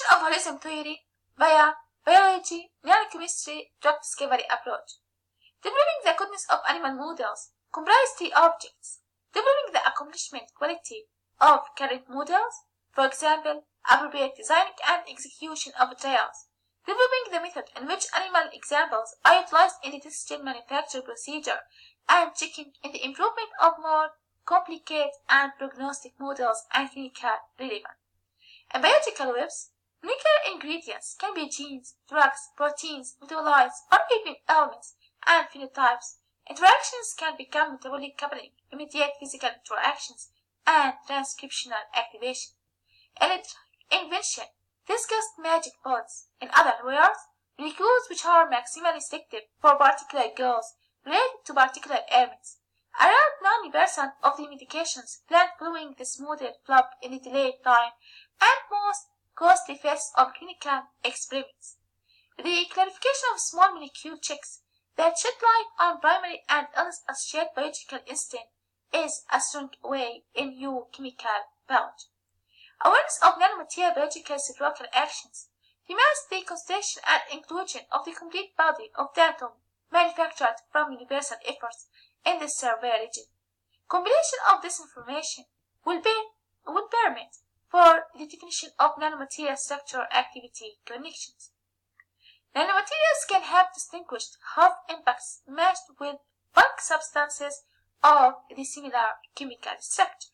Integration of holism theory via biology, nanochemistry, drug discovery approach. Developing the goodness of animal models comprise three objects. Developing the accomplishment quality of current models, for example, appropriate design and execution of trials. Developing the method in which animal examples are utilized in the test manufacture procedure, and checking in the improvement of more complicated and prognostic models and clinical relevance. In biological webs, molecular ingredients can be genes, drugs, proteins, metabolites, or even elements and phenotypes. Interactions can become metabolic coupling, immediate physical interactions, and transcriptional activation. Electronic invention discussed magic bullets. In other words, molecules which are maximally selective for particular goals related to particular elements. Around 90% of the medications planned following this model flop in the delayed time and most costly phase of clinical experiments. The clarification of small molecule checks that shed light on primary and illness-associated biological instinct is a strong way in new chemical biology. Awareness of nanomaterial biological reciprocal actions demands the consideration and inclusion of the complete body of data manufactured from universal efforts in the survey region. Combination of this information will permit for the definition of nanomaterial structure activity connections. Nanomaterials can have distinguished half impacts matched with bulk substances of the similar chemical structure.